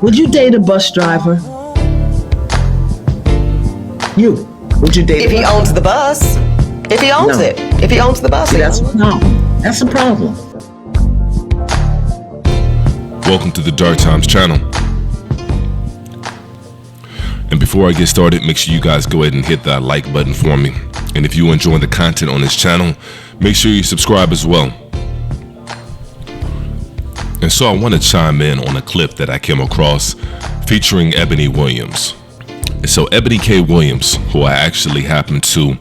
Would you date a bus driver? You. Would you date if he owns the bus? If he owns it. If he owns the bus, that's a problem. That's a problem. Welcome to the Dark Times channel. And before I get started, make sure you guys go ahead and hit that like button for me. And if you enjoy the content on this channel, make sure you subscribe as well. And so I want to chime in on a clip that I came across featuring Eboni Williams. And so Eboni K. Williams, who I actually happen to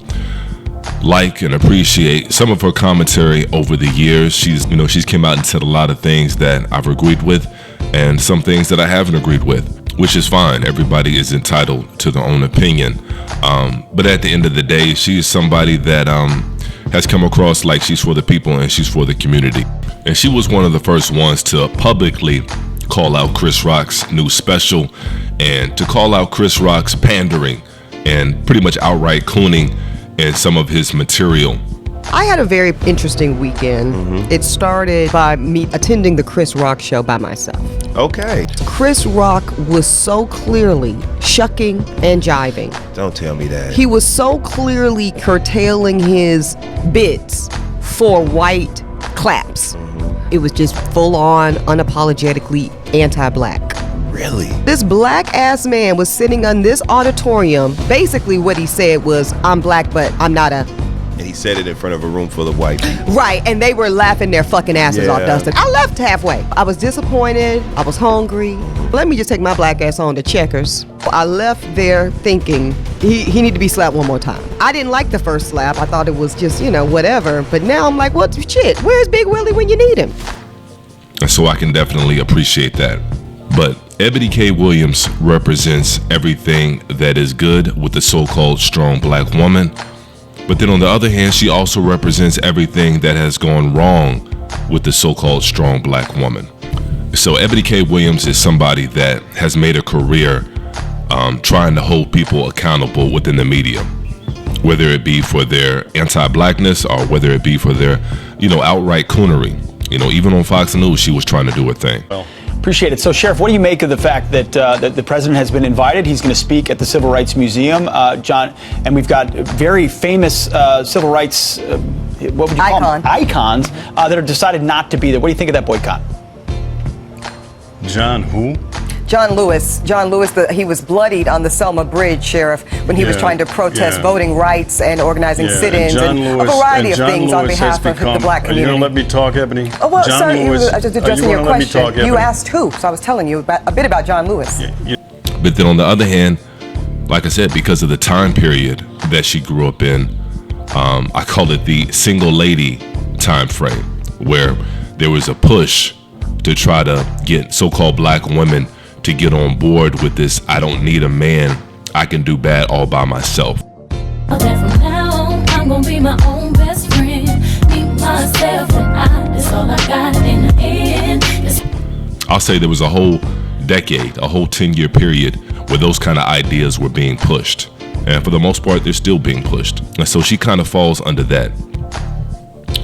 like and appreciate some of her commentary over the years. She's came out and said a lot of things that I've agreed with and some things that I haven't agreed with, which is fine. Everybody is entitled to their own opinion. But at the end of the day, she is somebody that has come across like she's for the people and she's for the community. And she was one of the first ones to publicly call out Chris Rock's new special and to call out Chris Rock's pandering and pretty much outright cooning in some of his material. I had a very interesting weekend. It started by me attending the Chris Rock show by myself. Okay. Chris Rock was so clearly shucking and jiving. Don't tell me that. He was so clearly curtailing his bits for white claps. It was just full on, unapologetically anti-black. Really? This black ass man was sitting in this auditorium. Basically what he said was, I'm black, but I'm not a... And he said it in front of a room full of white people. Right, and they were laughing their fucking asses off, Dustin. I left halfway. I was disappointed. I was hungry. Let me just take my black ass on to Checkers. I left there thinking he need to be slapped one more time. I didn't like the first slap. I thought it was just, whatever. But now I'm like, what shit? Where's Big Willie when you need him? And so I can definitely appreciate that. But Eboni K. Williams represents everything that is good with the so-called strong black woman. But then on the other hand, she also represents everything that has gone wrong with the so-called strong black woman. So Eboni K. Williams is somebody that has made a career trying to hold people accountable within the media, whether it be for their anti-blackness or whether it be for their, outright coonery. Even on Fox News, she was trying to do her thing. Well, appreciate it. So, Sheriff, what do you make of the fact that that the president has been invited? He's going to speak at the Civil Rights Museum, John, and we've got very famous civil rights, what would you call them? Icons that are decided not to be there. What do you think of that boycott? John who? John Lewis, he was bloodied on the Selma Bridge, Sheriff, when he was trying to protest voting rights and organizing sit-ins and a variety of things on behalf of the black community. Are you going to let me talk, Eboni? Oh, well, sir, I was just addressing your question. You asked who, so I was telling you a bit about John Lewis. But then on the other hand, like I said, because of the time period that she grew up in, I call it the single lady time frame, where there was a push to try to get so-called black women to get on board with this, I don't need a man, I can do bad all by myself. From now on, I'm gonna be my own best friend. Me, myself, and I, that's all I got in the end. I'll say there was a whole decade, a whole 10-year period where those kind of ideas were being pushed. And for the most part, they're still being pushed. And so she kind of falls under that.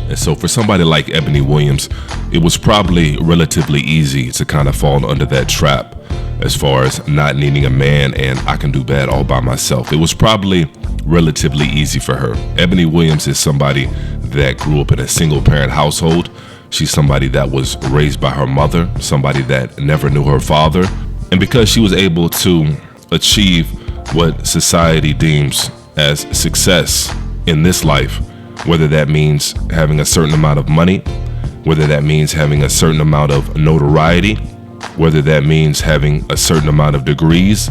And so for somebody like Eboni Williams, it was probably relatively easy to kind of fall under that trap as far as not needing a man and I can do bad all by myself. It was probably relatively easy for her. Eboni Williams is somebody that grew up in a single parent household. She's somebody that was raised by her mother, somebody that never knew her father. And because she was able to achieve what society deems as success in this life, whether that means having a certain amount of money, whether that means having a certain amount of notoriety, whether that means having a certain amount of degrees,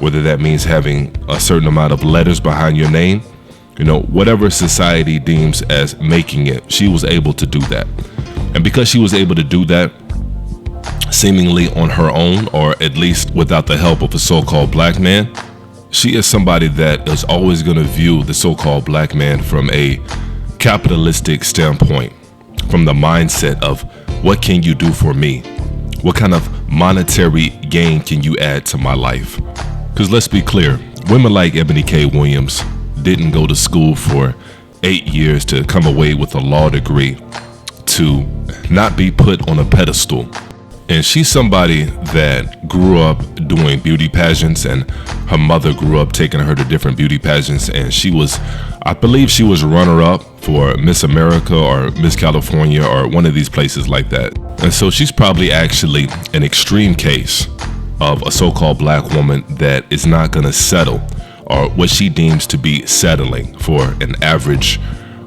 whether that means having a certain amount of letters behind your name, whatever society deems as making it, she was able to do that. And because she was able to do that seemingly on her own, or at least without the help of a so-called black man, she is somebody that is always going to view the so-called black man from a capitalistic standpoint, from the mindset of what can you do for me? What kind of monetary gain can you add to my life? Because let's be clear, women like Eboni K. Williams didn't go to school for 8 years to come away with a law degree to not be put on a pedestal And she's somebody that grew up doing beauty pageants, and her mother grew up taking her to different beauty pageants. And I believe she was runner-up for Miss America or Miss California or one of these places like that. And so she's probably actually an extreme case of a so-called black woman that is not going to settle, or what she deems to be settling for an average,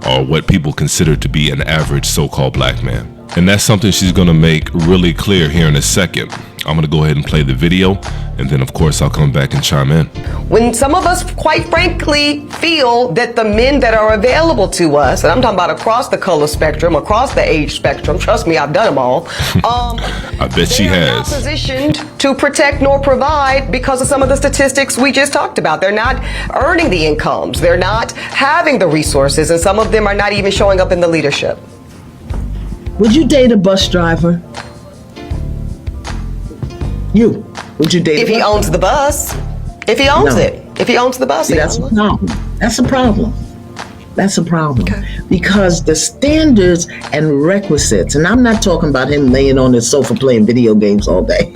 or what people consider to be an average so-called black man. And that's something she's going to make really clear here in a second. I'm going to go ahead and play the video, and then of course I'll come back and chime in. When some of us, quite frankly, feel that the men that are available to us, and I'm talking about across the color spectrum, across the age spectrum, trust me, I've done them all. I bet she They are has. not positioned to protect nor provide because of some of the statistics we just talked about. They're not earning the incomes. They're not having the resources, and some of them are not even showing up in the leadership. Would you date a bus driver? Would you date If he owns the bus, if he owns it, if he owns the bus, See, that's a problem. That's a problem. That's a problem. Okay. Because the standards and requisites, and I'm not talking about him laying on his sofa playing video games all day.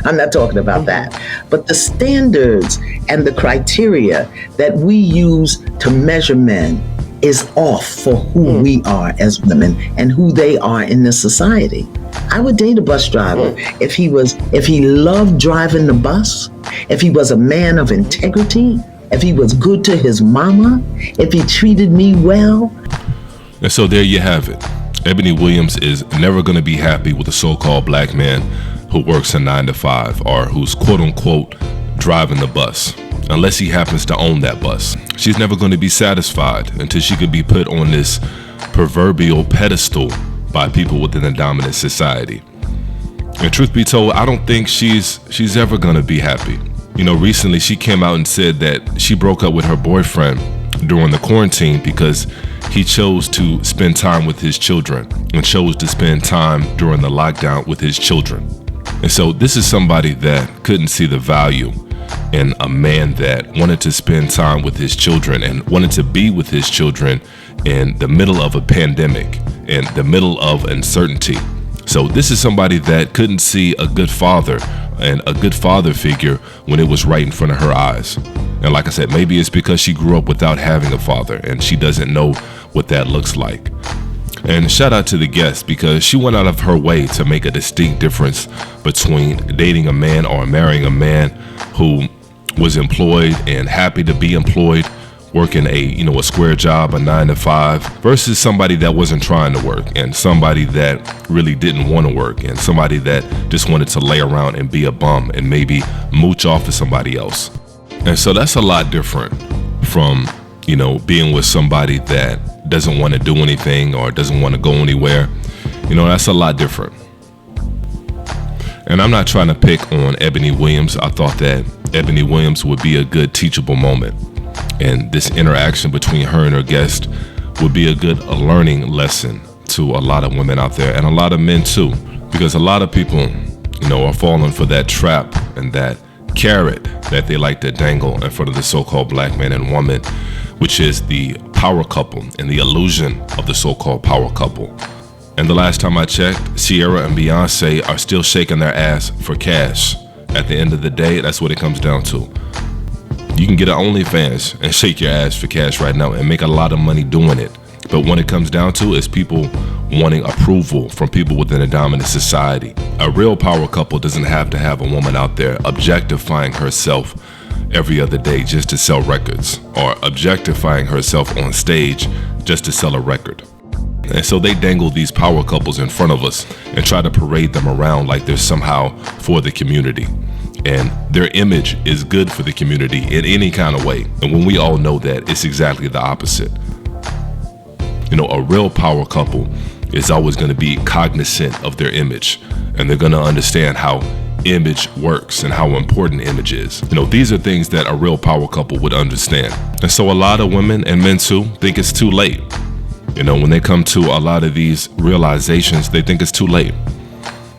I'm not talking about that. But the standards and the criteria that we use to measure men is off for who we are as women and who they are in this society. I would date a bus driver if he loved driving the bus, if he was a man of integrity, if he was good to his mama, if he treated me well. And so there you have it. Eboni Williams is never going to be happy with a so-called black man who works a 9-to-5 or who's quote unquote driving the bus, unless he happens to own that bus. She's never going to be satisfied until she could be put on this proverbial pedestal by people within a dominant society. And truth be told, I don't think she's ever going to be happy. You know, recently she came out and said that she broke up with her boyfriend during the quarantine because he chose to spend time with his children and chose to spend time during the lockdown with his children. And so this is somebody that couldn't see the value in a man that wanted to spend time with his children and wanted to be with his children in the middle of a pandemic, in the middle of uncertainty. So this is somebody that couldn't see a good father and a good father figure when it was right in front of her eyes. And like I said, maybe it's because she grew up without having a father and she doesn't know what that looks like. And shout out to the guest, because she went out of her way to make a distinct difference between dating a man or marrying a man who was employed and happy to be employed, working a square job, a 9-to-5, versus somebody that wasn't trying to work and somebody that really didn't want to work and somebody that just wanted to lay around and be a bum and maybe mooch off of somebody else. And so that's a lot different from, being with somebody that doesn't want to do anything or doesn't want to go anywhere. That's a lot different. And I'm not trying to pick on Eboni Williams. I thought that Eboni Williams would be a good teachable moment. And this interaction between her and her guest would be a good learning lesson to a lot of women out there and a lot of men too. Because a lot of people, are falling for that trap and that carrot that they like to dangle in front of the so-called black man and woman, which is the power couple and the illusion of the so-called power couple. And the last time I checked, Sierra and Beyonce are still shaking their ass for cash. At the end of the day, that's what it comes down to. You can get an OnlyFans and shake your ass for cash right now and make a lot of money doing it. But when it comes down to it, it's people wanting approval from people within a dominant society. A real power couple doesn't have to have a woman out there objectifying herself every other day just to sell records, or objectifying herself on stage just to sell a record. And so they dangle these power couples in front of us and try to parade them around like they're somehow for the community. And their image is good for the community in any kind of way. And when we all know that, it's exactly the opposite. A real power couple is always going to be cognizant of their image, and they're going to understand how image works and how important image is. These are things that a real power couple would understand. And so a lot of women and men too think it's too late. When they come to a lot of these realizations, they think it's too late.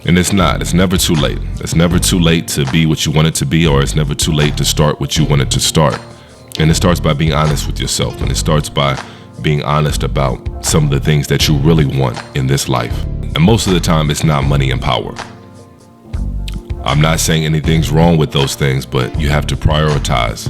And it's not. It's never too late. It's never too late to be what you want it to be, or it's never too late to start what you wanted to start. And it starts by being honest with yourself, and it starts by being honest about some of the things that you really want in this life. And most of the time, it's not money and power. I'm not saying anything's wrong with those things, but you have to prioritize.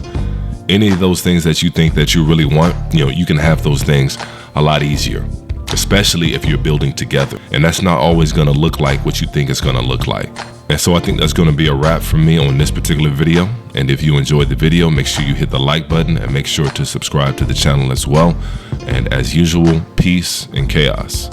Any of those things that you think that you really want, you can have those things a lot easier, especially if you're building together. And that's not always going to look like what you think it's going to look like. And so I think that's going to be a wrap for me on this particular video. And if you enjoyed the video, make sure you hit the like button and make sure to subscribe to the channel as well. And as usual, peace and chaos.